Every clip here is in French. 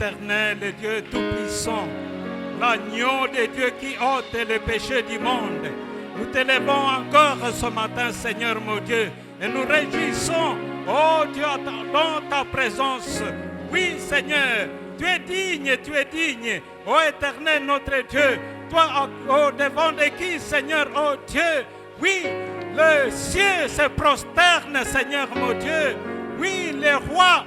éternel Dieu tout-puissant, l'agneau de Dieu qui ôte le péché du monde. Nous t'élevons encore ce matin, Seigneur mon Dieu, et nous réjouissons, oh Dieu, dans ta présence. Oui, Seigneur, tu es digne, oh éternel notre Dieu, toi au devant de qui, Seigneur, oh Dieu, oui, le ciel se prosterne, Seigneur mon Dieu, oui, le roi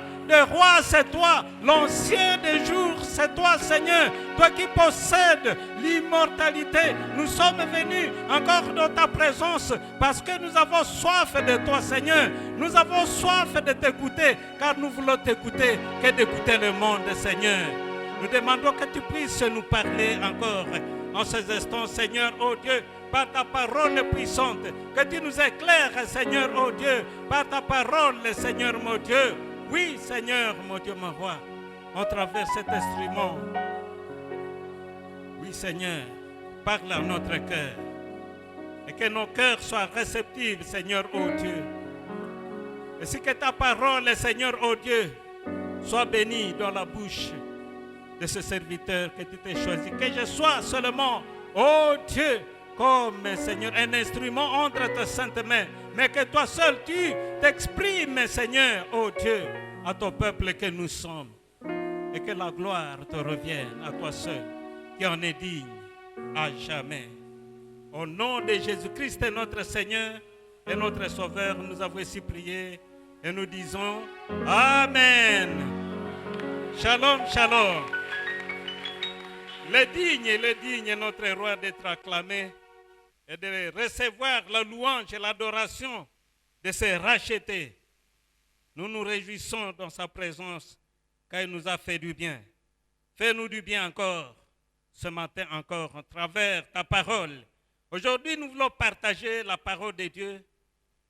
c'est toi, l'ancien des jours c'est toi, Seigneur, toi qui possèdes l'immortalité. Nous sommes venus encore dans ta présence parce que nous avons soif de toi, Seigneur. Nous avons soif de t'écouter, car nous voulons t'écouter que d'écouter le monde, Seigneur. Nous demandons que tu puisses nous parler encore en ces instants, Seigneur, oh Dieu, par ta parole puissante, que tu nous éclaires, Seigneur, oh Dieu, par ta parole, Seigneur, mon Dieu. Oui, Seigneur, mon Dieu, mon roi, à travers cet instrument. Oui, Seigneur, parle à notre cœur. Et que nos cœurs soient réceptifs, Seigneur, oh Dieu. Et si que ta parole, Seigneur, oh Dieu, soit bénie dans la bouche de ce serviteur que tu t'es choisi. Que je sois seulement, oh Dieu, comme, Seigneur, un instrument entre tes saintes mains, mais que toi seul, tu t'exprimes, Seigneur, oh Dieu, à ton peuple que nous sommes. Et que la gloire te revienne à toi seul, qui en est digne à jamais. Au nom de Jésus-Christ, notre Seigneur et notre Sauveur, nous avons ainsi prié et nous disons Amen. Shalom, shalom. Le digne, notre roi d'être acclamé et de recevoir la louange et l'adoration de ses rachetés. Nous nous réjouissons dans sa présence car il nous a fait du bien. Fais-nous du bien encore, ce matin encore, à travers ta parole. Aujourd'hui, nous voulons partager la parole de Dieu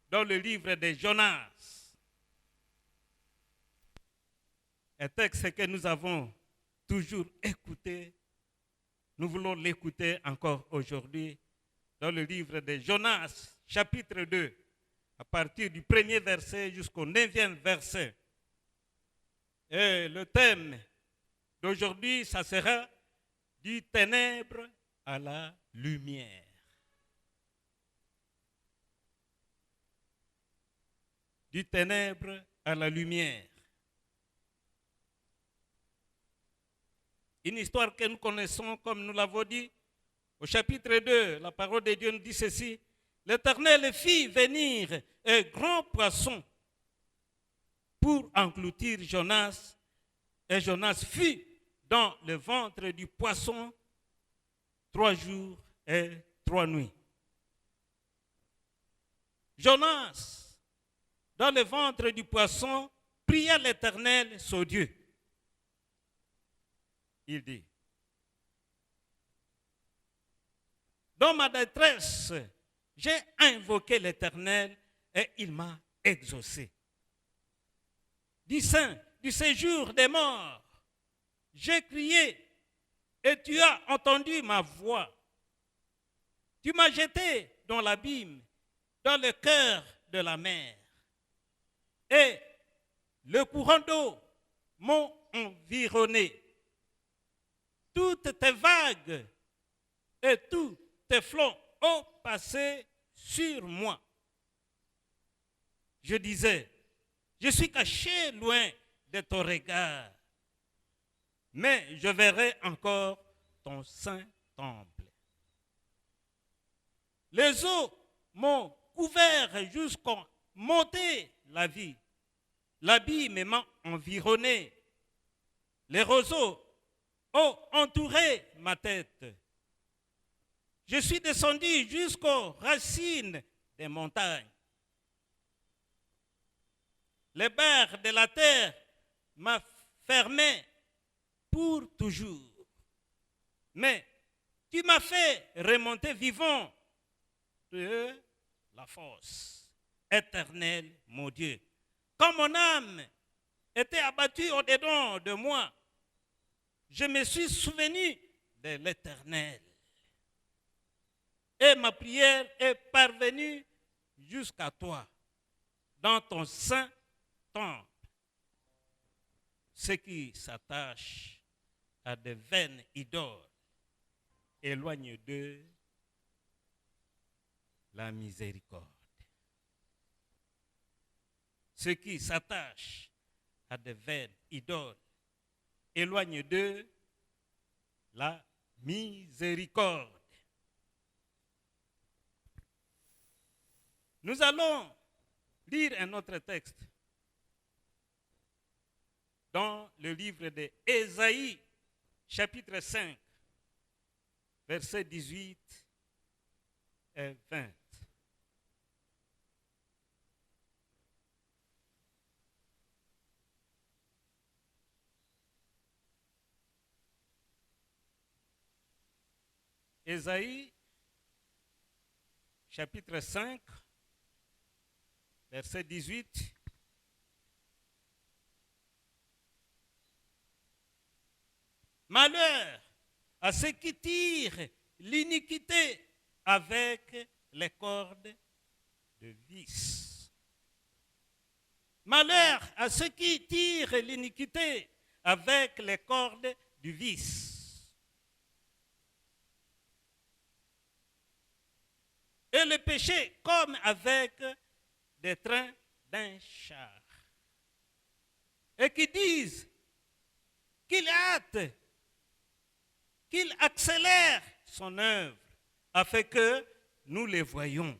dans le livre de Jonas. Un texte que nous avons toujours écouté. Nous voulons l'écouter encore aujourd'hui dans le livre de Jonas, chapitre 2, à partir du 1er verset jusqu'au 9e verset. Et le thème d'aujourd'hui, ça sera du ténèbre à la lumière. Du ténèbre à la lumière. Une histoire que nous connaissons, comme nous l'avons dit, au chapitre 2, la parole de Dieu nous dit ceci. L'Éternel fit venir un grand poisson pour engloutir Jonas, et Jonas fut dans le ventre du poisson 3 jours et 3 nuits. Jonas, dans le ventre du poisson, pria l'Éternel, son Dieu. Il dit, dans ma détresse, j'ai invoqué l'Éternel et il m'a exaucé. Du sein, du séjour des morts, j'ai crié et tu as entendu ma voix. Tu m'as jeté dans l'abîme, dans le cœur de la mer. Et le courant d'eau m'ont environné. Toutes tes vagues et tous tes flots ont passé sur moi. Je disais, je suis caché loin de ton regard, mais je verrai encore ton saint temple. Les eaux m'ont couvert jusqu'à monter la vie. L'abîme m'a environné. Les roseaux ont entouré ma tête. Je suis descendu jusqu'aux racines des montagnes. Les barres de la terre m'ont fermé pour toujours. Mais tu m'as fait remonter vivant de la force. Éternel, mon Dieu. Quand mon âme était abattue au-dedans de moi, je me suis souvenu de l'Éternel. Et ma prière est parvenue jusqu'à toi, dans ton saint temple. Ceux qui s'attachent à des vaines idoles, éloigne d'eux la miséricorde. Ceux qui s'attachent à des vaines idoles, éloigne d'eux la miséricorde. Nous allons lire un autre texte dans le livre d'Ésaïe, chapitre 5, versets 18 et 20. Ésaïe, chapitre 5, verset 18. Malheur à ceux qui tirent l'iniquité avec les cordes de vis. Malheur à ceux qui tirent l'iniquité avec les cordes du vice. Et le péché comme avec des trains d'un char. Et qui disent qu'il hâte, qu'il accélère son œuvre afin que nous les voyions.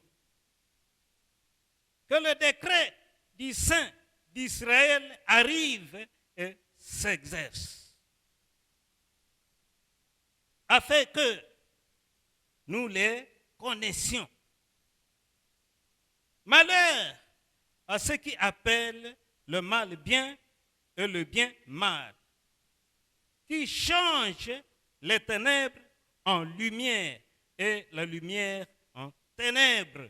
Que le décret du Saint d'Israël arrive et s'exerce. Afin que nous les connaissions. Malheur à ceux qui appellent le mal bien et le bien mal, qui changent les ténèbres en lumière et la lumière en ténèbres,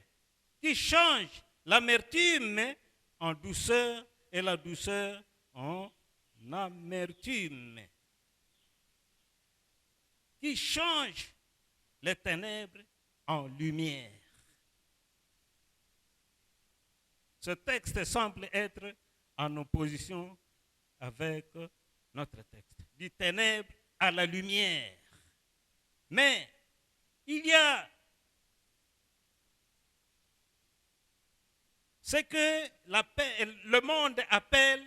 qui changent l'amertume en douceur et la douceur en amertume, qui changent les ténèbres en lumière. Ce texte semble être en opposition avec notre texte, du ténèbre à la lumière. Mais il y a ce que le monde appelle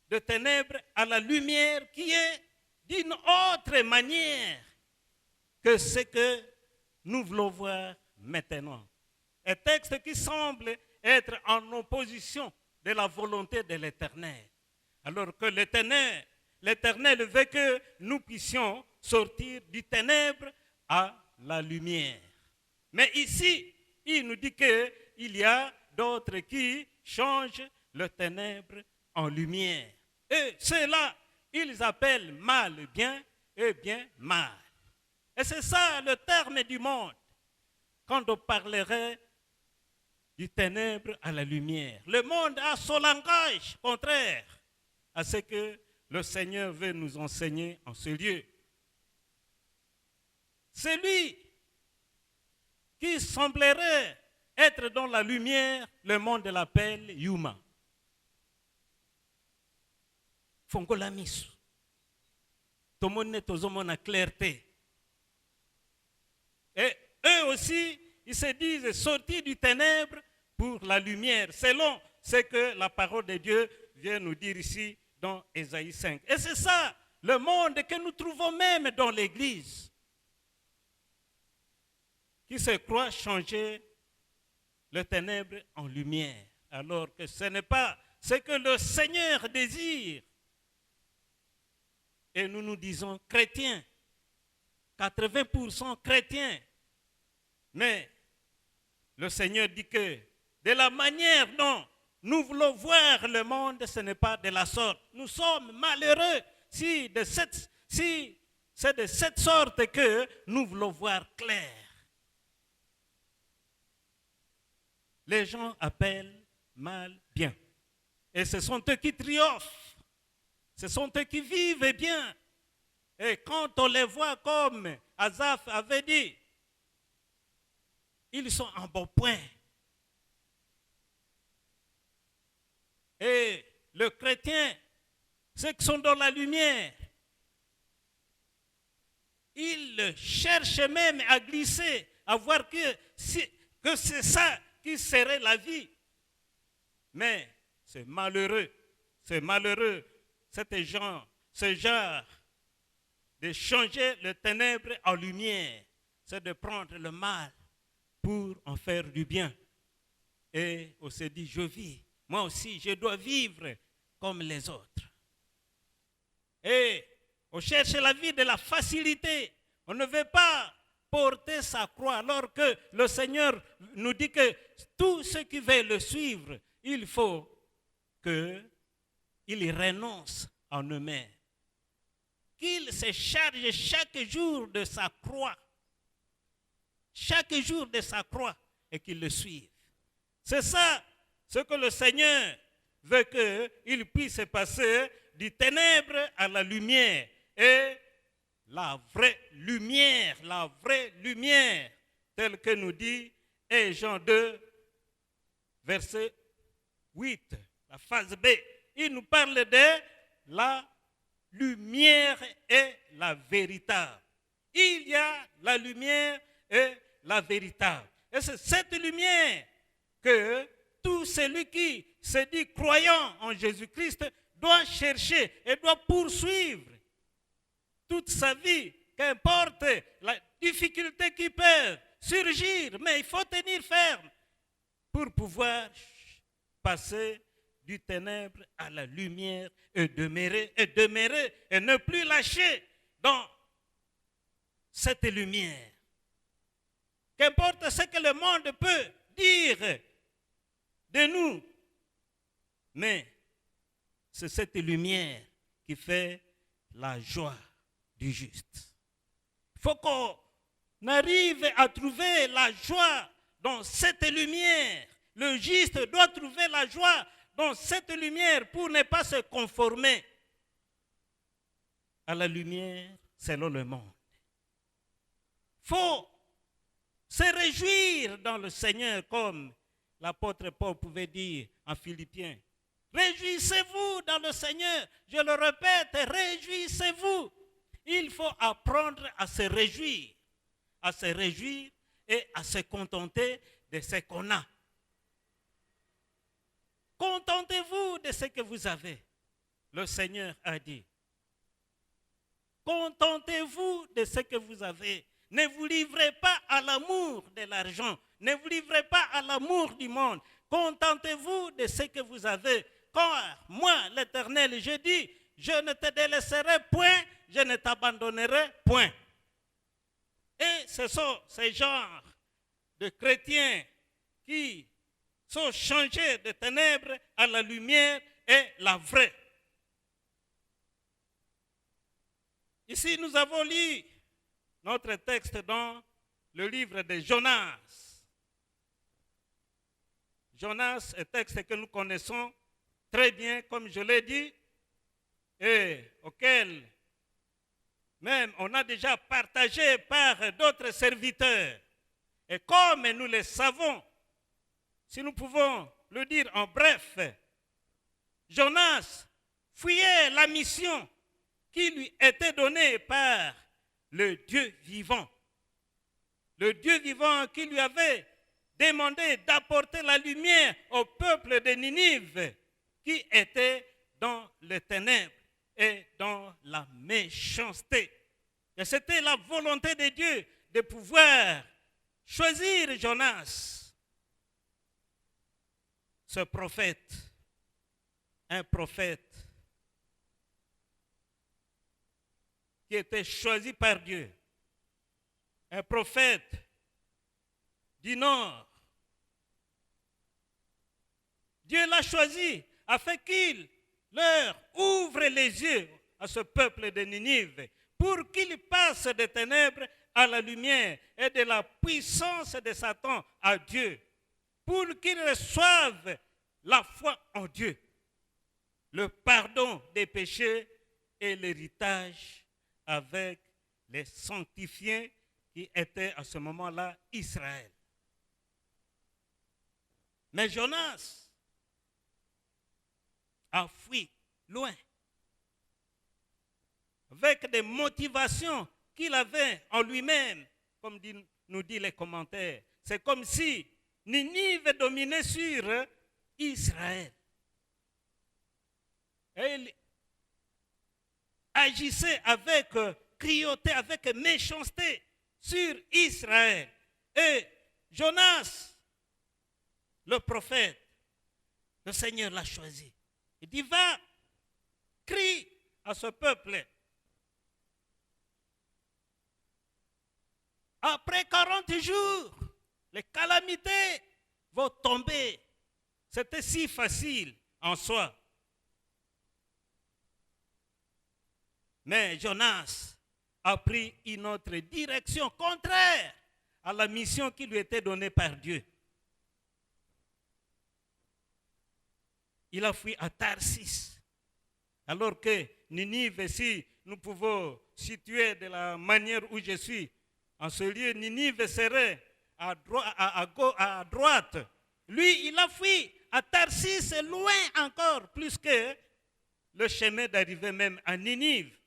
de ténèbres à la lumière, qui est d'une autre manière que ce que nous voulons voir maintenant. Un texte qui semble être en opposition de la volonté de l'Éternel. Alors que l'Éternel veut que nous puissions sortir du ténèbre à la lumière. Mais ici, il nous dit qu'il y a d'autres qui changent le ténèbre en lumière. Et ceux-là, ils appellent mal bien et bien mal. Et c'est ça le terme du monde. Quand on parlerait du ténèbre à la lumière. Le monde a son langage contraire à ce que le Seigneur veut nous enseigner en ce lieu. Celui qui semblerait être dans la lumière, le monde l'appelle Yuma. Fongola misu. Tomone tozomona clarté. Et eux aussi, ils se disent sortis du ténèbre pour la lumière, selon ce que la parole de Dieu vient nous dire ici dans Ésaïe 5. Et c'est ça, le monde que nous trouvons même dans l'Église, qui se croit changer le ténèbre en lumière, alors que ce n'est pas ce que le Seigneur désire. Et nous nous disons chrétiens, 80% chrétiens. Mais le Seigneur dit que de la manière dont nous voulons voir le monde, ce n'est pas de la sorte. Nous sommes malheureux si c'est de cette sorte que nous voulons voir clair. Les gens appellent mal bien. Et ce sont eux qui triomphent. Ce sont eux qui vivent bien. Et quand on les voit comme Asaph avait dit, ils sont en bon point. Et le chrétien, ceux qui sont dans la lumière, ils cherchent même à glisser, à voir que c'est ça qui serait la vie. Mais c'est malheureux, ce genre de changer le ténèbre en lumière, c'est de prendre le mal pour en faire du bien. Et on se dit, je vis, moi aussi, je dois vivre comme les autres. Et on cherche la vie de la facilité. On ne veut pas porter sa croix, alors que le Seigneur nous dit que tous ceux qui veulent le suivre, il faut qu'ils renoncent en eux-mêmes. Qu'ils se chargent chaque jour de sa croix. Chaque jour de sa croix et qu'ils le suivent. C'est ça ce que le Seigneur veut qu'il puisse passer du ténèbre à la lumière. Et la vraie lumière, telle que nous dit Jean 2, verset 8, la phase B. Il nous parle de la lumière et la véritable. Il y a la lumière et la véritable. Et c'est cette lumière que tout celui qui se dit croyant en Jésus-Christ doit chercher et doit poursuivre toute sa vie, qu'importe la difficulté qui peut surgir, mais il faut tenir ferme pour pouvoir passer du ténèbre à la lumière et demeurer et ne plus lâcher dans cette lumière. Qu'importe ce que le monde peut dire de nous, mais c'est cette lumière qui fait la joie du juste. Il faut qu'on arrive à trouver la joie dans cette lumière. Le juste doit trouver la joie dans cette lumière pour ne pas se conformer à la lumière selon le monde. Il faut se réjouir dans le Seigneur, comme l'apôtre Paul pouvait dire en Philippiens. Réjouissez-vous dans le Seigneur. Je le répète, réjouissez-vous. Il faut apprendre à se réjouir et à se contenter de ce qu'on a. Contentez-vous de ce que vous avez. Le Seigneur a dit. Contentez-vous de ce que vous avez. Ne vous livrez pas à l'amour de l'argent. Ne vous livrez pas à l'amour du monde. Contentez-vous de ce que vous avez. Car moi, l'Éternel, je dis, je ne te délaisserai point, je ne t'abandonnerai point. Et ce sont ces genres de chrétiens qui sont changés de ténèbres à la lumière et la vraie. Ici, nous avons lu notre texte dans le livre de Jonas. Jonas, un texte que nous connaissons très bien, comme je l'ai dit, et auquel même on a déjà partagé par d'autres serviteurs. Et comme nous le savons, si nous pouvons le dire en bref, Jonas fuyait la mission qui lui était donnée par le Dieu vivant. Le Dieu vivant qui lui avait demandé d'apporter la lumière au peuple de Ninive qui était dans les ténèbres et dans la méchanceté. Et c'était la volonté de Dieu de pouvoir choisir Jonas, ce prophète, un prophète qui était choisi par Dieu, un prophète du Nord. Dieu l'a choisi afin qu'il leur ouvre les yeux à ce peuple de Ninive pour qu'il passe des ténèbres à la lumière et de la puissance de Satan à Dieu, pour qu'ils reçoivent la foi en Dieu, le pardon des péchés et l'héritage avec les sanctifiés qui étaient à ce moment-là Israël. Mais Jonas a fui loin, avec des motivations qu'il avait en lui-même, comme nous disent les commentaires. C'est comme si Ninive dominait sur Israël. Et il agissait avec cruauté, avec méchanceté sur Israël. Et Jonas, le prophète, le Seigneur l'a choisi. Il dit, va, crie à ce peuple. Après 40 jours, les calamités vont tomber. C'était si facile en soi. Mais Jonas a pris une autre direction contraire à la mission qui lui était donnée par Dieu. Il a fui à Tarsis. Alors que Ninive, si nous pouvons situer de la manière où je suis, en ce lieu, Ninive serait à droite. Lui, il a fui à Tarsis, loin encore, plus que le chemin d'arriver même à Ninive.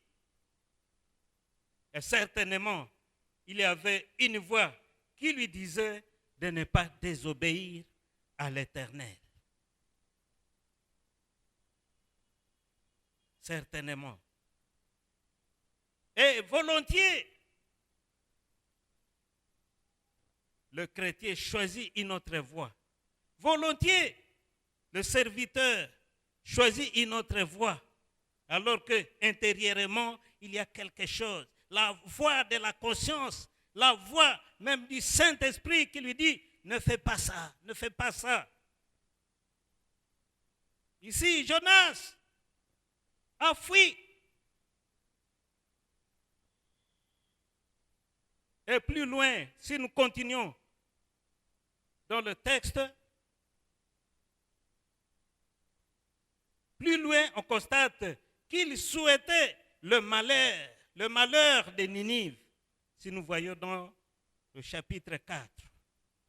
Et certainement, il y avait une voix qui lui disait de ne pas désobéir à l'Éternel. Certainement. Et volontiers, le chrétien choisit une autre voie. Volontiers, le serviteur choisit une autre voie. Alors que intérieurement, il y a quelque chose. La voix de la conscience, la voix même du Saint-Esprit qui lui dit, ne fais pas ça, ne fais pas ça. Ici, Jonas a fui. Et plus loin, si nous continuons dans le texte, plus loin, on constate qu'il souhaitait le malheur de Ninive. Si nous voyons dans le chapitre 4,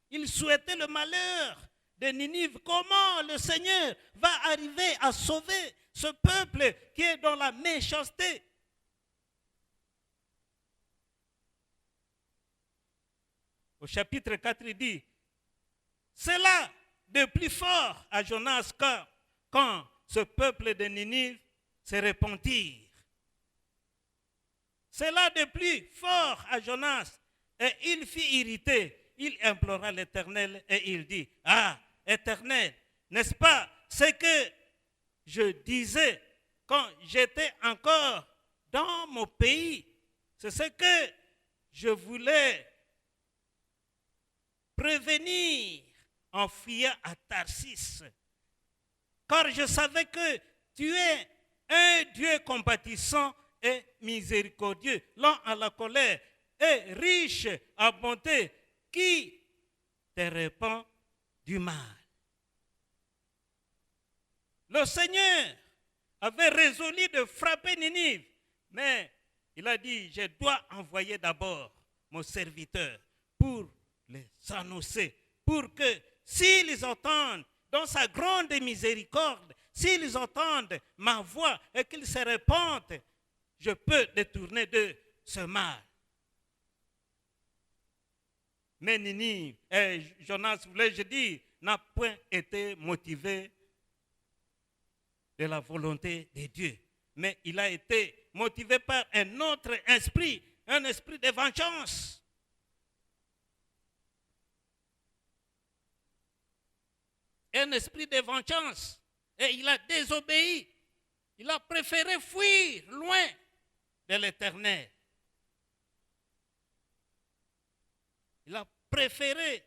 il souhaitait le malheur de Ninive. Comment le Seigneur va arriver à sauver ce peuple qui est dans la méchanceté? Au chapitre 4, il dit, c'est là de plus fort à Jonas quand ce peuple de Ninive se repentit. C'est là de plus fort à Jonas. Et il fut irrité. Il implora l'Éternel et il dit, ah, Éternel, n'est-ce pas ce que je disais quand j'étais encore dans mon pays? C'est ce que je voulais prévenir en fuyant à Tarsis. Car je savais que tu es un Dieu compatissant et miséricordieux, lent à la colère et riche à bonté, qui te répand du mal. Le Seigneur avait résolu de frapper Ninive, mais il a dit, je dois envoyer d'abord mon serviteur pour les annoncer, pour que s'ils entendent dans sa grande miséricorde, s'ils entendent ma voix et qu'ils se répandent, je peux détourner de ce mal. Mais Ninive, Jonas, voulais-je dire, n'a point été motivé de la volonté de Dieu, mais il a été motivé par un autre esprit, un esprit de vengeance. Un esprit de vengeance. Et il a désobéi. Il a préféré fuir loin de l'Éternel. Il a préféré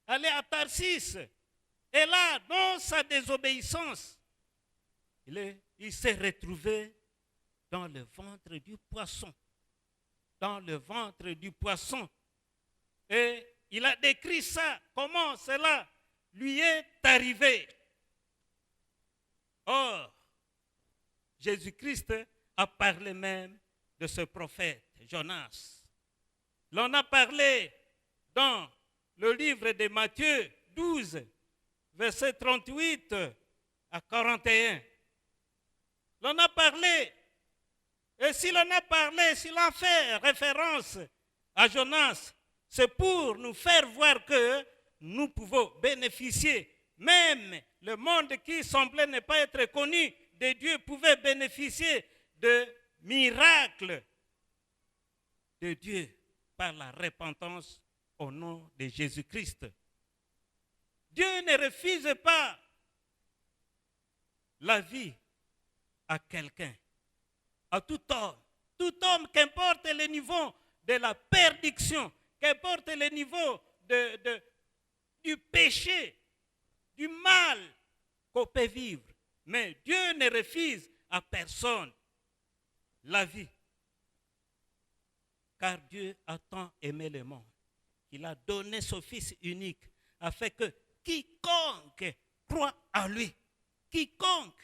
aller à Tarsis. Et là, dans sa désobéissance, il s'est retrouvé dans le ventre du poisson. Dans le ventre du poisson. Et il a décrit ça, comment cela lui est arrivé. Or, Jésus-Christ a parlé même de ce prophète, Jonas. L'on a parlé dans le livre de Matthieu 12, versets 38 à 41. L'on a parlé, et si l'on a parlé, si l'on a fait référence à Jonas, c'est pour nous faire voir que nous pouvons bénéficier, même le monde qui semblait ne pas être connu de Dieu pouvait bénéficier de miracles de Dieu par la repentance au nom de Jésus-Christ. Dieu ne refuse pas la vie à quelqu'un, à tout homme, qu'importe le niveau de la perdition, qu'importe le niveau du péché, du mal qu'on peut vivre. Mais Dieu ne refuse à personne la vie. Car Dieu a tant aimé le monde qu'il a donné son Fils unique afin que quiconque croit en lui, quiconque,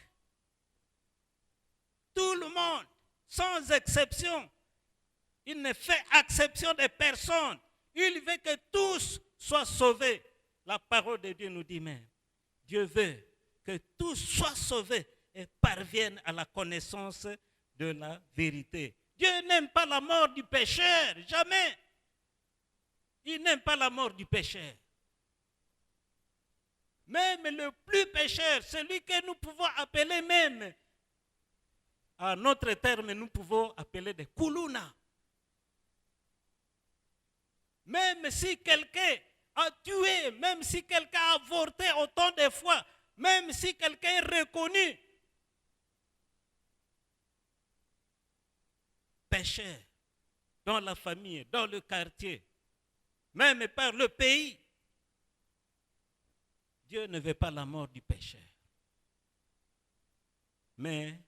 tout le monde, sans exception, il ne fait exception de personne. Il veut que tous soient sauvés. La parole de Dieu nous dit même, Dieu veut que tous soient sauvés et parviennent à la connaissance de la vérité. Dieu n'aime pas la mort du pécheur, jamais. Il n'aime pas la mort du pécheur. Même le plus pécheur, celui que nous pouvons appeler même, à notre terme, nous pouvons appeler des koulouna. Même si quelqu'un a tué, même si quelqu'un a avorté autant de fois, même si quelqu'un est reconnu pécheur dans la famille, dans le quartier, même par le pays, Dieu ne veut pas la mort du pécheur. Mais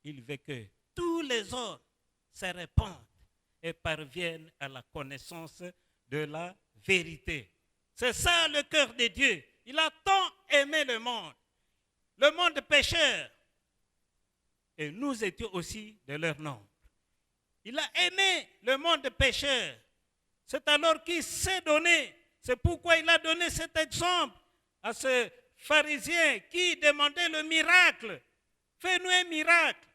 il veut que tous les hommes se répandent et parviennent à la connaissance de la vérité. C'est ça le cœur de Dieu. Il a tant aimé le monde pécheur. Et nous étions aussi de leur nombre. Il a aimé le monde pécheur. C'est alors qu'il s'est donné. C'est pourquoi il a donné cet exemple à ce pharisien qui demandait le miracle. Fais-nous un miracle.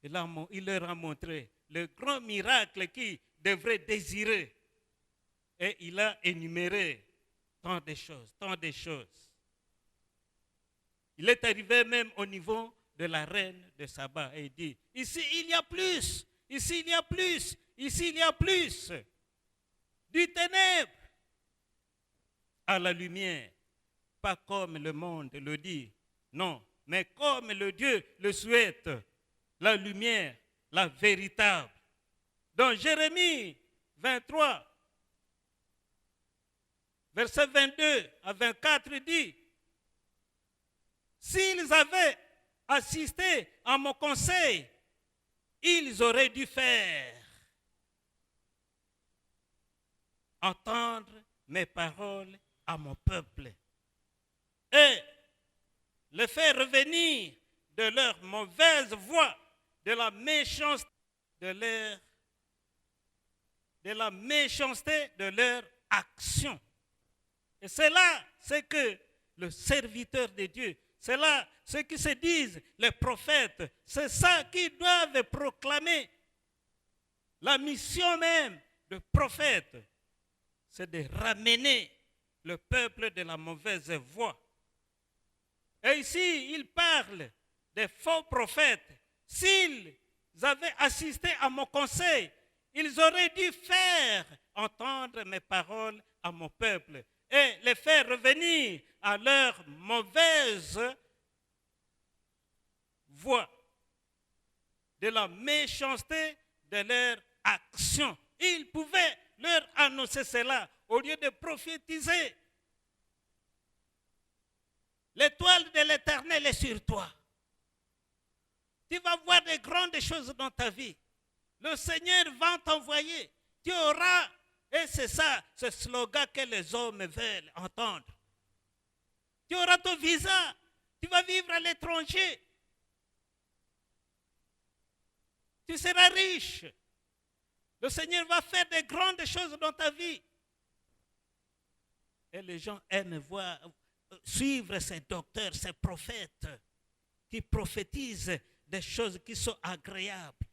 Il leur a montré le grand miracle qu'il devrait désirer. Et il a énuméré tant de choses, tant de choses. Il est arrivé même au niveau de la reine de Saba et il dit, ici il y a plus, ici il y a plus, ici il y a plus. Du ténèbre à la lumière, pas comme le monde le dit, non, mais comme le Dieu le souhaite, la lumière, la véritable. Dans Jérémie 23, verset 22 à 24, il dit, s'ils avaient assisté à mon conseil, ils auraient dû faire. Entendre mes paroles à mon peuple. Et les faire revenir de leur mauvaise voie, de la méchanceté de leur action. Et c'est là ce que le serviteur de Dieu, c'est là ce qui se disent les prophètes, c'est ça qu'ils doivent proclamer. La mission même de prophète, c'est de ramener le peuple de la mauvaise voie. Et ici, il parle des faux prophètes. S'ils avaient assisté à mon conseil, ils auraient dû faire entendre mes paroles à mon peuple et les faire revenir à leur mauvaise voie, de la méchanceté de leur action. Ils pouvaient leur annoncer cela au lieu de prophétiser. L'étoile de l'Éternel est sur toi. Tu vas voir de grandes choses dans ta vie. Le Seigneur va t'envoyer. Tu auras, et c'est ça, ce slogan que les hommes veulent entendre. Tu auras ton visa. Tu vas vivre à l'étranger. Tu seras riche. Le Seigneur va faire de grandes choses dans ta vie. Et les gens aiment voir, suivre ces docteurs, ces prophètes qui prophétisent des choses qui sont agréables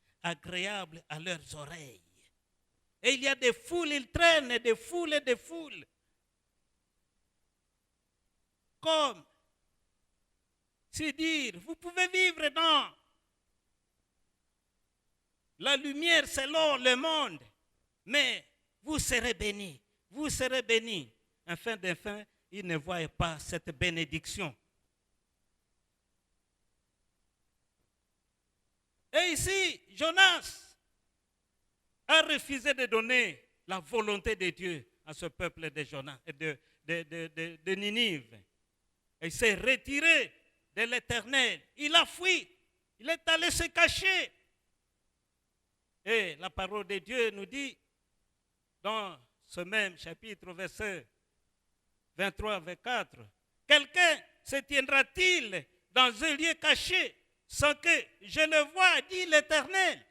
à leurs oreilles. Et il y a des foules, ils traînent des foules et des foules. Comme si dire, vous pouvez vivre dans la lumière selon le monde, mais vous serez bénis. Vous serez bénis. En fin de fin, ils ne voient pas cette bénédiction. Et ici, Jonas a refusé de donner la volonté de Dieu à ce peuple de Jonas, de Ninive. Il s'est retiré de l'Éternel. Il a fui. Il est allé se cacher. Et la parole de Dieu nous dit, dans ce même chapitre, verset 23-24, quelqu'un se tiendra-t-il dans un lieu caché sans que je le voie, dit l'Éternel?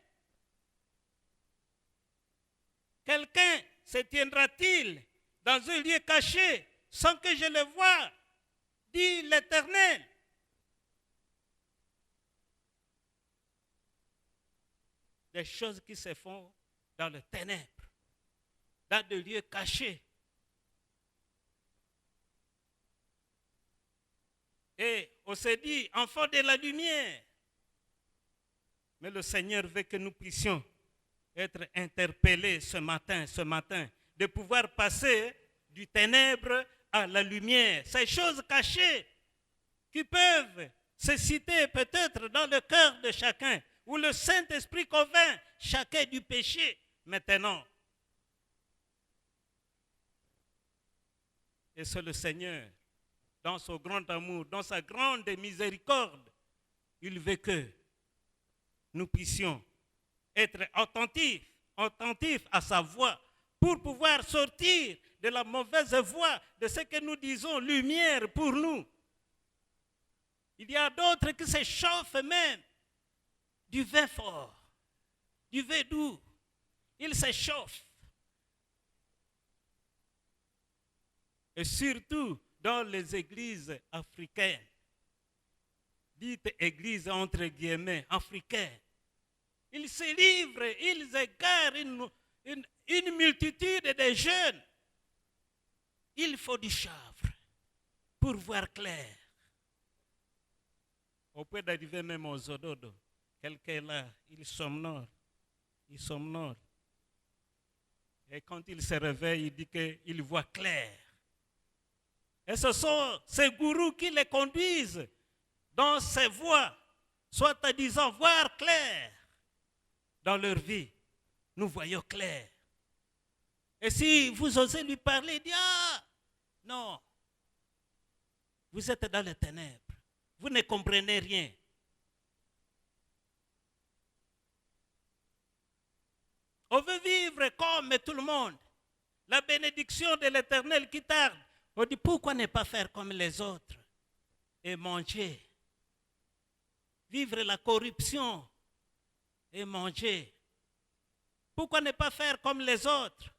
Quelqu'un se tiendra-t-il dans un lieu caché sans que je le voie, dit l'Éternel? Des choses qui se font dans le ténèbre, dans des lieux cachés. Et on s'est dit, enfants de la lumière. Mais le Seigneur veut que nous puissions être interpellés ce matin, de pouvoir passer du ténèbre à la lumière. Ces choses cachées qui peuvent se citer peut-être dans le cœur de chacun, où le Saint-Esprit convainc chacun du péché maintenant. Et c'est le Seigneur, dans son grand amour, dans sa grande miséricorde, il veut que nous puissions être attentifs à sa voix pour pouvoir sortir de la mauvaise voie, de ce que nous disons lumière pour nous. Il y a d'autres qui se chauffent même du vin fort, du vin doux. Ils se chauffent. Et surtout dans les églises africaines, dites églises entre guillemets africaines, ils se livrent, ils égarent une multitude de jeunes. Il faut du chanvre pour voir clair. On peut arriver même aux ododos. Quelqu'un là, il somnole. Et quand il se réveille, il dit qu'il voit clair. Et ce sont ces gourous qui les conduisent dans ces voies, soit en disant voir clair. Dans leur vie, nous voyons clair. Et si vous osez lui parler, il dit, ah, non, vous êtes dans les ténèbres, vous ne comprenez rien. On veut vivre comme tout le monde. La bénédiction de l'Éternel qui tarde. On dit, pourquoi ne pas faire comme les autres et manger vivre la corruption et manger? Pourquoi ne pas faire comme les autres?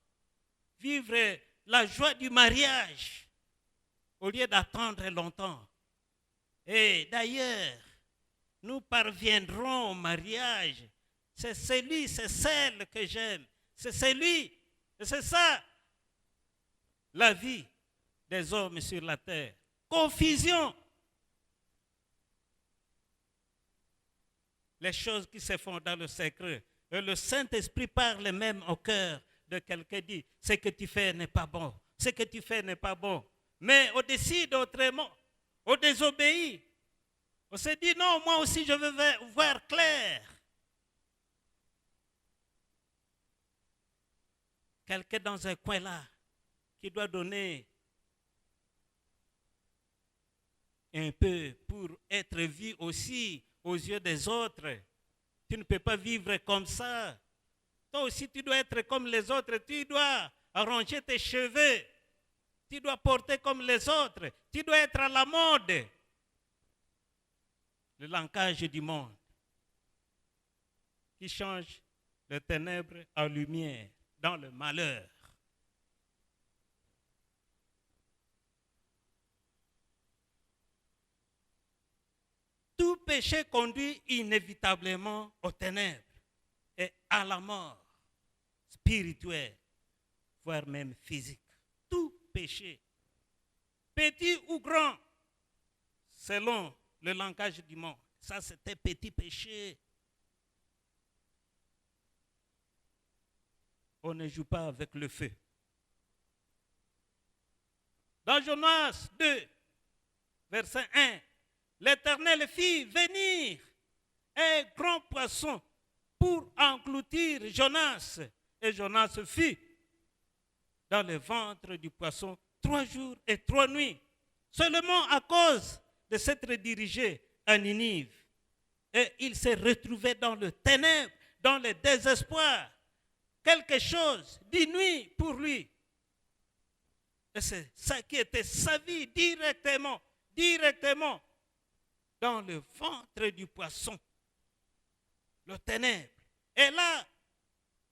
Vivre la joie du mariage au lieu d'attendre longtemps. Et d'ailleurs, nous parviendrons au mariage. C'est celui, c'est celle que j'aime. C'est celui, et c'est ça, la vie des hommes sur la terre. Confusion. Les choses qui se font dans le secret. Et le Saint-Esprit parle même au cœur de quelqu'un, dit, ce que tu fais n'est pas bon. Ce que tu fais n'est pas bon. Mais on décide autrement. On désobéit. On se dit, non, moi aussi je veux voir clair. Quelqu'un dans un coin là, qui doit donner un peu pour être vu aussi aux yeux des autres. Tu ne peux pas vivre comme ça. Toi aussi, tu dois être comme les autres. Tu dois arranger tes cheveux. Tu dois porter comme les autres. Tu dois être à la mode. Le langage du monde qui change de ténèbres en lumière dans le malheur. Tout péché conduit inévitablement aux ténèbres et à la mort spirituelle, voire même physique. Tout péché, petit ou grand, selon le langage du monde. Ça, c'était petit péché. On ne joue pas avec le feu. Dans Jonas 2, verset 1, l'Éternel fit venir un grand poisson pour engloutir Jonas. Et Jonas fut dans le ventre du poisson 3 jours et 3 nuits, seulement à cause de s'être dirigé à Ninive. Et il s'est retrouvé dans le ténèbre, dans le désespoir. Quelque chose d'inouï pour lui. Et c'est ça qui était sa vie directement dans le ventre du poisson. Le ténèbre. Et là,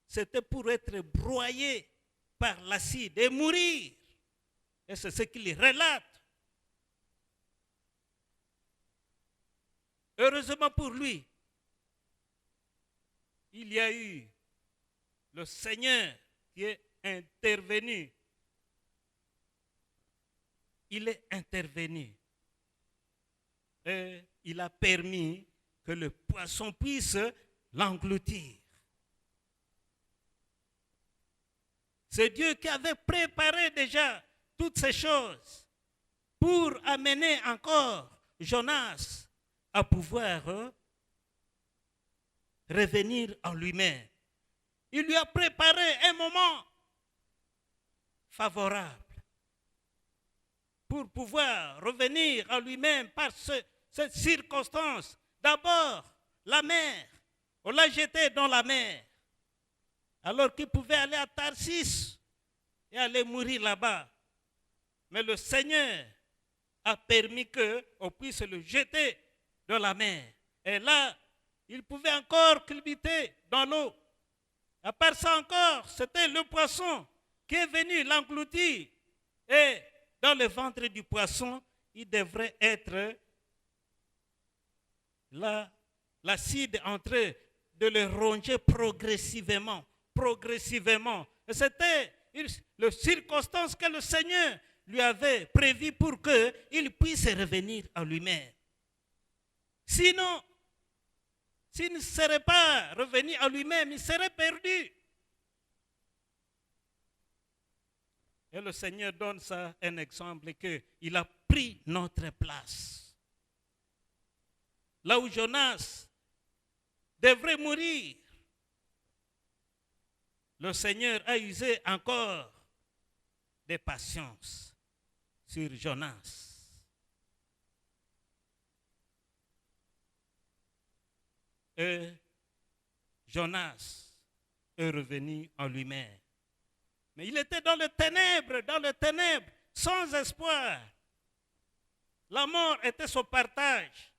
c'était pour être broyé par l'acide et mourir. Et c'est ce qu'il relate. Heureusement pour lui, il y a eu le Seigneur qui est intervenu. Il est intervenu. Et il a permis que le poisson puisse l'engloutir. C'est Dieu qui avait préparé déjà toutes ces choses pour amener encore Jonas à pouvoir revenir en lui-même. Il lui a préparé un moment favorable pour pouvoir revenir à lui-même par cette circonstance. D'abord, la mer. On l'a jeté dans la mer. Alors qu'il pouvait aller à Tarsis et aller mourir là-bas. Mais le Seigneur a permis qu'on puisse le jeter dans la mer. Et là, il pouvait encore culbuter dans l'eau. À part ça encore, c'était le poisson qui est venu l'engloutir. Et dans le ventre du poisson, il devrait être là, l'acide en train de le ronger progressivement. Et c'était la circonstance que le Seigneur lui avait prévue pour qu'il puisse revenir à lui-même. Sinon, s'il ne serait pas revenu à lui-même, il serait perdu. Et le Seigneur donne ça un exemple qu'il a pris notre place. Là où Jonas devrait mourir, le Seigneur a usé encore de patience sur Jonas. Et Jonas est revenu en lui-même. Mais il était dans le ténèbre, sans espoir. La mort était son partage.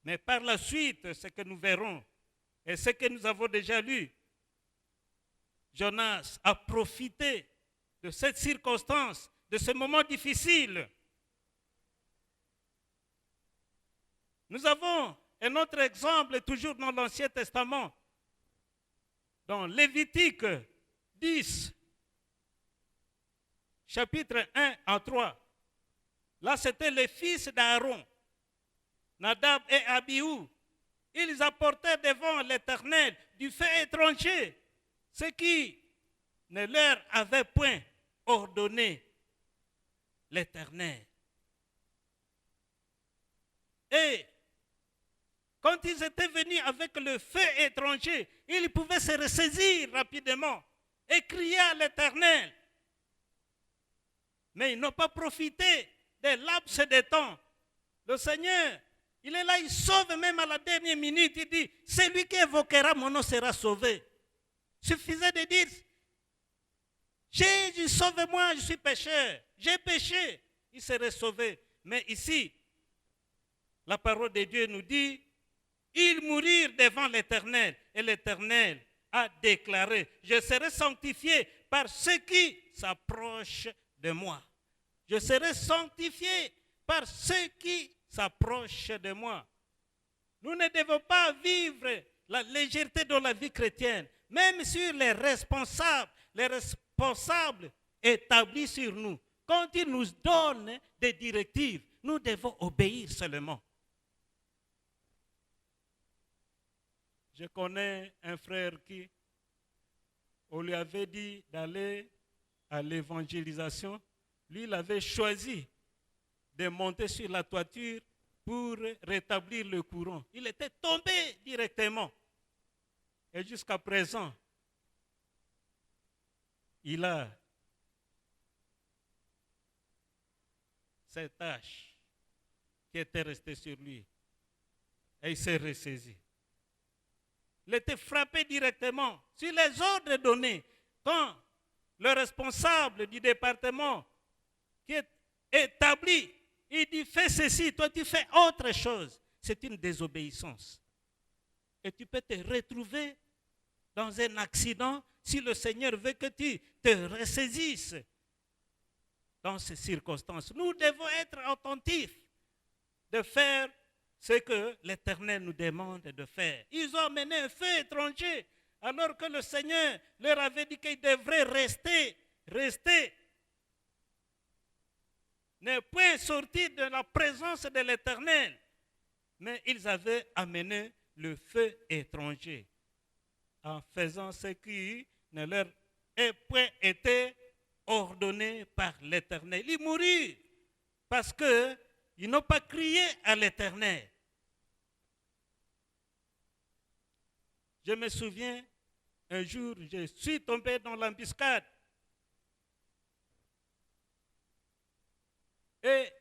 Mais par la suite, ce que nous verrons et ce que nous avons déjà lu, Jonas a profité de cette circonstance, de ce moment difficile. Nous avons un autre exemple, toujours dans l'Ancien Testament, dans Lévitique 10, chapitre 1 à 3. Là, c'était les fils d'Aaron, Nadab et Abihu. Ils apportaient devant l'Éternel du feu étranger, ce qui ne leur avait point ordonné l'Éternel. Et quand ils étaient venus avec le feu étranger, ils pouvaient se ressaisir rapidement et crier à l'Éternel. Mais ils n'ont pas profité des laps de temps. Le Seigneur, il est là, il sauve même à la dernière minute. Il dit, celui qui évoquera mon nom sera sauvé. Suffisait de dire, Jésus, sauve-moi, je suis pécheur. J'ai péché. Il serait sauvé. Mais ici, la parole de Dieu nous dit, ils mourirent devant l'Éternel. Et l'Éternel a déclaré, je serai sanctifié par ceux qui s'approchent de moi. Je serai sanctifié par ceux qui s'approchent de moi. Nous ne devons pas vivre la légèreté dans la vie chrétienne, même sur les responsables établis sur nous. Quand ils nous donnent des directives, nous devons obéir seulement. Je connais un frère qui, on lui avait dit d'aller à l'évangélisation. Lui, il avait choisi de monter sur la toiture pour rétablir le courant. Il était tombé directement. Et jusqu'à présent, il a cette tache qui était restée sur lui. Et il s'est ressaisi. Il était frappé directement sur les ordres donnés. Quand le responsable du département qui est établi, il dit fais ceci, toi tu fais autre chose. C'est une désobéissance. Et tu peux te retrouver dans un accident si le Seigneur veut que tu te ressaisisses dans ces circonstances. Nous devons être attentifs de faire ce que l'Éternel nous demande de faire. Ils ont amené un feu étranger alors que le Seigneur leur avait dit qu'ils devraient rester. Ne point sortir de la présence de l'Éternel. Mais ils avaient amené le feu étranger en faisant ce qui ne leur ait point été ordonné par l'Éternel. Ils moururent parce qu'ils n'ont pas crié à l'Éternel. Je me souviens, un jour, je suis tombé dans l'embuscade. Et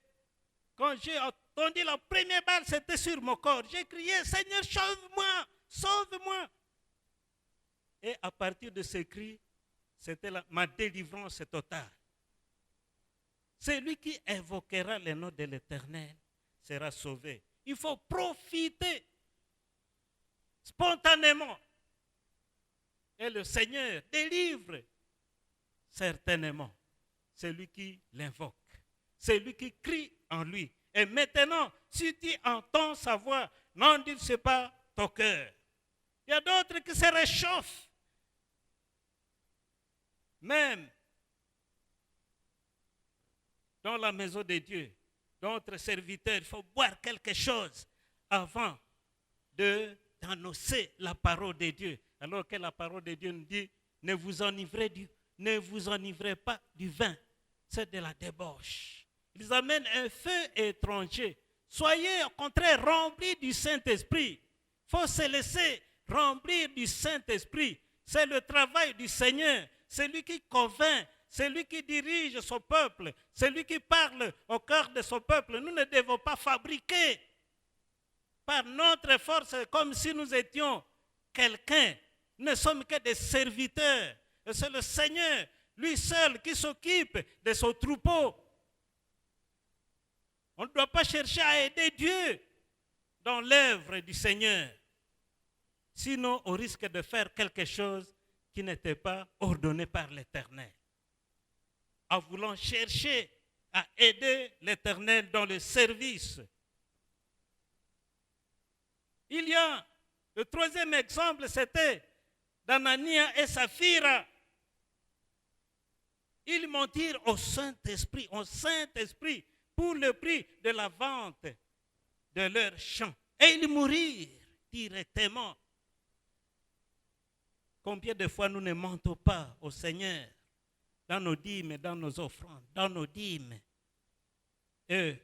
quand j'ai entendu la première balle, c'était sur mon corps. J'ai crié, Seigneur, sauve-moi, sauve-moi. Et à partir de ce cri, c'était ma délivrance totale. Celui qui invoquera le nom de l'Éternel sera sauvé. Il faut profiter spontanément. Et le Seigneur délivre certainement celui qui l'invoque, celui qui crie en lui. Et maintenant, si tu entends sa voix, n'endurcis pas ton cœur. Il y a d'autres qui se réchauffent. Même dans la maison de Dieu, d'autres serviteurs, il faut boire quelque chose avant d'annoncer la parole de Dieu. Alors que la parole de Dieu nous dit, ne vous enivrez pas du vin, c'est de la débauche. Ils amènent un feu étranger. Soyez au contraire remplis du Saint-Esprit. Il faut se laisser remplir du Saint-Esprit. C'est le travail du Seigneur. C'est lui qui convainc, c'est lui qui dirige son peuple, c'est lui qui parle au cœur de son peuple. Nous ne devons pas fabriquer par notre force comme si nous étions quelqu'un. Nous ne sommes que des serviteurs. Et c'est le Seigneur, lui seul, qui s'occupe de son troupeau. On ne doit pas chercher à aider Dieu dans l'œuvre du Seigneur. Sinon, on risque de faire quelque chose qui n'était pas ordonné par l'Éternel. En voulant chercher à aider l'Éternel dans le service. Il y a, le troisième exemple, c'était d'Anania et Saphira. Ils mentirent au Saint-Esprit, pour le prix de la vente de leurs champs. Et ils mourirent directement. Combien de fois nous ne mentons pas au Seigneur dans nos dîmes, dans nos offrandes, dans nos dîmes. Et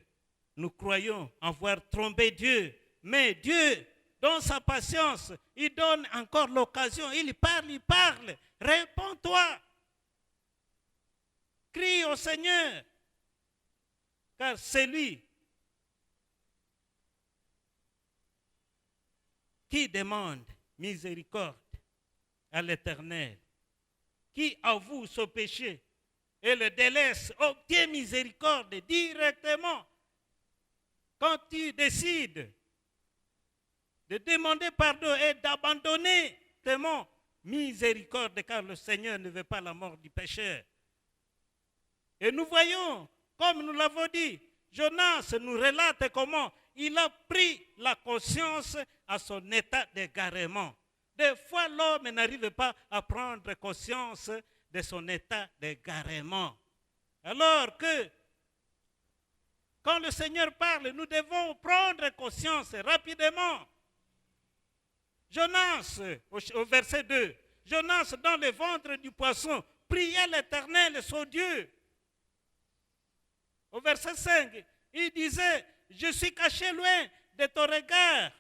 nous croyons avoir trompé Dieu. Mais Dieu, dans sa patience, il donne encore l'occasion. Il parle. Réponds-toi. Crie au Seigneur. Car c'est lui qui demande miséricorde à l'Éternel, qui avoue son péché et le délaisse, obtient miséricorde directement. Quand tu décides de demander pardon et d'abandonner tellement miséricorde, car le Seigneur ne veut pas la mort du pécheur. Et nous voyons, comme nous l'avons dit, Jonas nous relate comment il a pris la conscience à son état d'égarement. Des fois, l'homme n'arrive pas à prendre conscience de son état d'égarement. Alors que, quand le Seigneur parle, nous devons prendre conscience rapidement. Jonas, au verset 2, Jonas, dans le ventre du poisson, priait l'Éternel, son Dieu. Au verset 5, il disait, je suis caché loin de ton regard,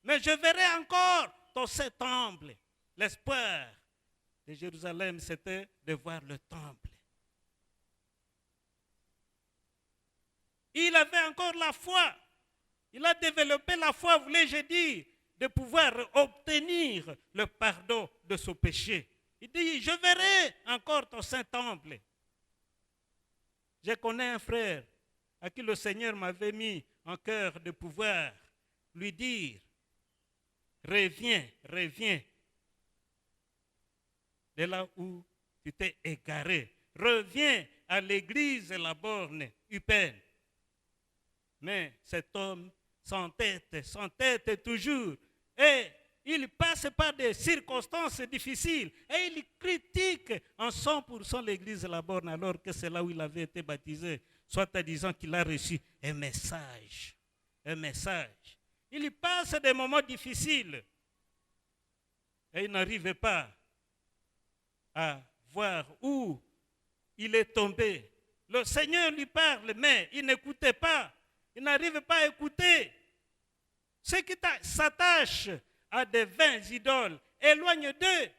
mais je verrai encore ton saint temple. L'espoir de Jérusalem, c'était de voir le temple. Il avait encore la foi. Il a développé la foi, voulais-je dire, de pouvoir obtenir le pardon de son péché. Il dit, je verrai encore ton saint temple. Je connais un frère à qui le Seigneur m'avait mis en cœur de pouvoir lui dire, reviens de là où tu t'es égaré. Reviens à l'église La Borne, Upen. Mais cet homme s'entête toujours. Et il passe par des circonstances difficiles. Et il critique en 100% l'église La Borne, alors que c'est là où il avait été baptisé. Soit en disant qu'il a reçu un message. Un message. Il passe des moments difficiles. Et il n'arrive pas à voir où il est tombé. Le Seigneur lui parle, mais il n'écoutait pas. Il n'arrive pas à écouter. Ceux qui s'attachent à des vains idoles, éloigne d'eux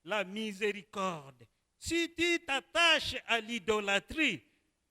la miséricorde. Si tu t'attaches à l'idolâtrie,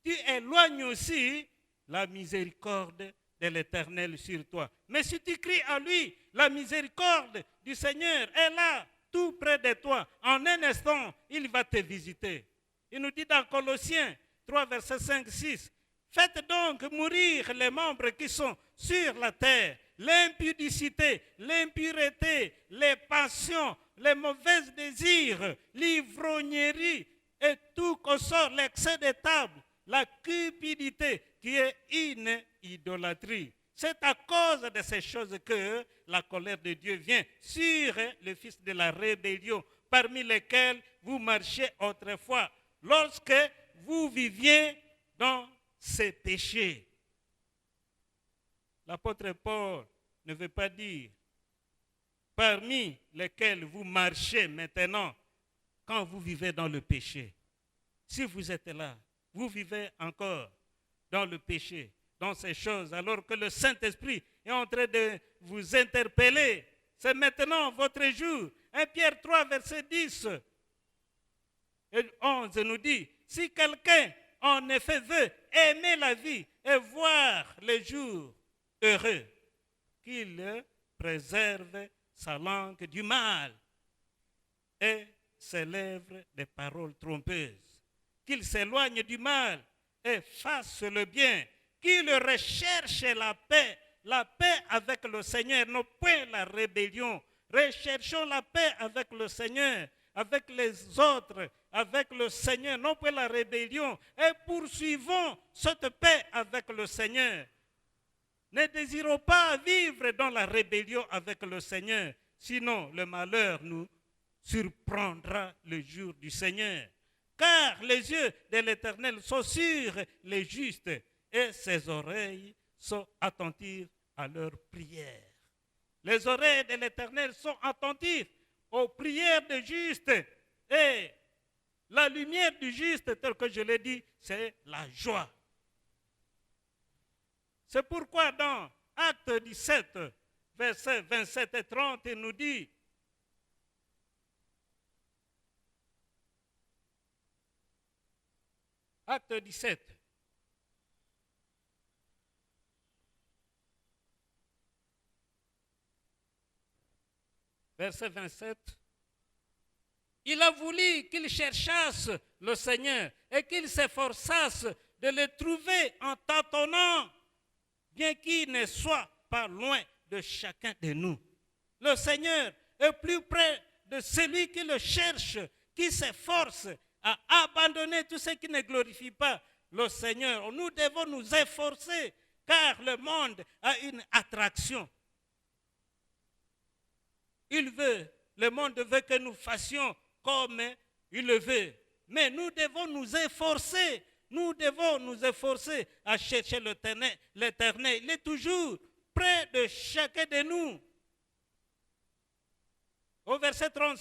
tu éloignes aussi la miséricorde de l'Éternel sur toi. Mais si tu cries à lui, la miséricorde du Seigneur est là, tout près de toi. En un instant, il va te visiter. Il nous dit dans Colossiens 3, versets 5, 6, faites donc mourir les membres qui sont sur la terre, l'impudicité, l'impureté, les passions, les mauvais désirs, l'ivrognerie et tout consort, l'excès de table, la cupidité qui est une idolâtrie. C'est à cause de ces choses que la colère de Dieu vient sur les fils de la rébellion, parmi lesquels vous marchiez autrefois, lorsque vous viviez dans ces péchés. L'apôtre Paul ne veut pas dire parmi lesquels vous marchez maintenant quand vous vivez dans le péché. Si vous êtes là, vous vivez encore dans le péché, dans ces choses, alors que le Saint-Esprit est en train de vous interpeller. C'est maintenant votre jour. 1 Pierre 3, verset 10 et 11 nous dit, si quelqu'un en effet veut aimer la vie et voir les jours heureux, qu'il préserve sa langue du mal et ses lèvres des paroles trompeuses, qu'il s'éloigne du mal et fasse le bien, qu'il recherche la paix la paix avec le Seigneur, non point la rébellion. Recherchons la paix avec le Seigneur, avec les autres, avec le Seigneur, non point la rébellion. Et poursuivons cette paix avec le Seigneur. Ne désirons pas vivre dans la rébellion avec le Seigneur, sinon le malheur nous surprendra le jour du Seigneur. Car les yeux de l'Éternel sont sur les justes et ses oreilles sont attentives à leurs prières. Les oreilles de l'Éternel sont attentives aux prières des justes. Et la lumière du juste, tel que je l'ai dit, c'est la joie. C'est pourquoi dans Acte 17, versets 27 et 30, il nous dit, Acte 17, verset 27, il a voulu qu'ils cherchassent le Seigneur et qu'ils s'efforçassent de le trouver en tâtonnant, bien qu'il ne soit pas loin de chacun de nous. Le Seigneur est plus près de celui qui le cherche, qui s'efforce à abandonner tout ce qui ne glorifie pas le Seigneur. Nous devons nous efforcer car le monde a une attraction. Le monde veut que nous fassions comme il le veut. Mais nous devons nous efforcer. Nous devons nous efforcer à chercher l'Éternel. Il est toujours près de chacun de nous. Au verset 30,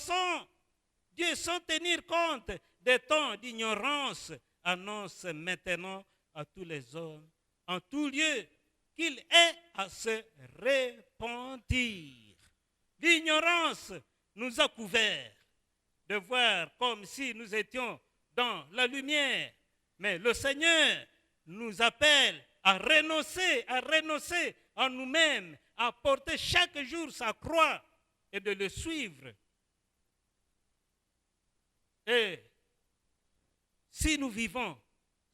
Dieu, sans tenir compte des temps d'ignorance, annonce maintenant à tous les hommes, en tout lieu, qu'il est à se repentir. L'ignorance nous a couverts de voir comme si nous étions dans la lumière. Mais le Seigneur nous appelle à renoncer à nous-mêmes, à porter chaque jour sa croix et de le suivre. Et si nous vivons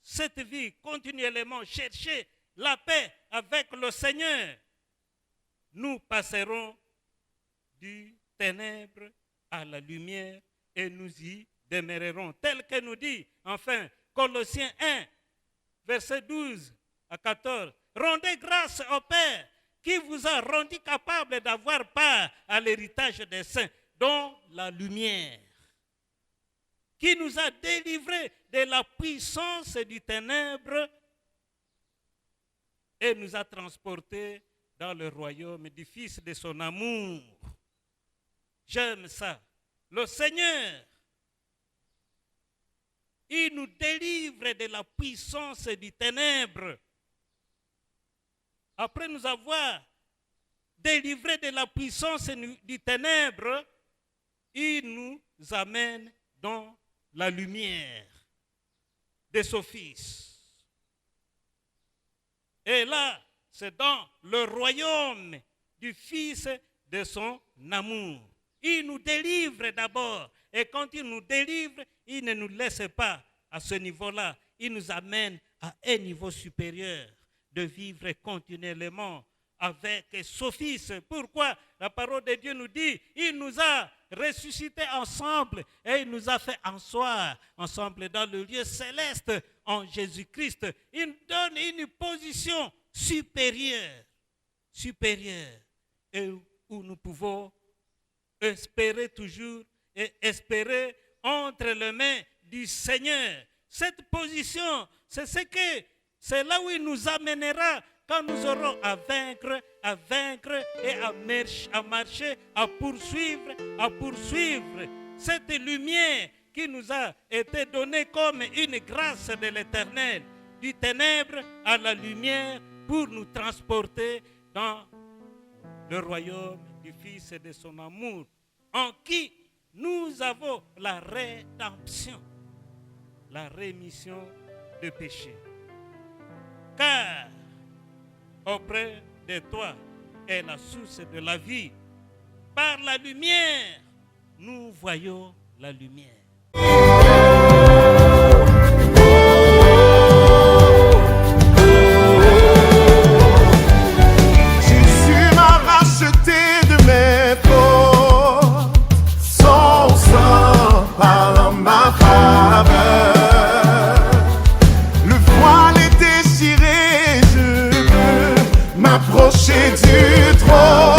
cette vie continuellement, chercher la paix avec le Seigneur, nous passerons du ténèbre à la lumière et nous y demeurerons. Tel que nous dit enfin Colossiens 1, versets 12 à 14. Rendez grâce au Père qui vous a rendu capable d'avoir part à l'héritage des saints dans la lumière, qui nous a délivrés de la puissance du ténèbre et nous a transportés dans le royaume du Fils de son amour. J'aime ça. Le Seigneur, il nous délivre de la puissance du ténèbre. Après nous avoir délivrés de la puissance du ténèbre, il nous amène dans la lumière de son Fils. Et là, c'est dans le royaume du Fils de son amour. Il nous délivre d'abord. Et quand il nous délivre, il ne nous laisse pas à ce niveau-là. Il nous amène à un niveau supérieur de vivre continuellement avec son Fils. Pourquoi la parole de Dieu nous dit, il nous a ressuscités ensemble et il nous a fait asseoir ensemble dans le lieu céleste en Jésus-Christ. Il nous donne une position supérieure, et où nous pouvons espérer toujours et espérer entre les mains du Seigneur. Cette position, c'est là où il nous amènera quand nous aurons à vaincre et à marcher, à poursuivre cette lumière qui nous a été donnée comme une grâce de l'Éternel, du ténèbre à la lumière pour nous transporter dans le royaume du Fils et de son amour, en qui nous avons la rédemption, la rémission de péché. Car auprès de toi est la source de la vie. Par la lumière, nous voyons la lumière. m'approcher du trône.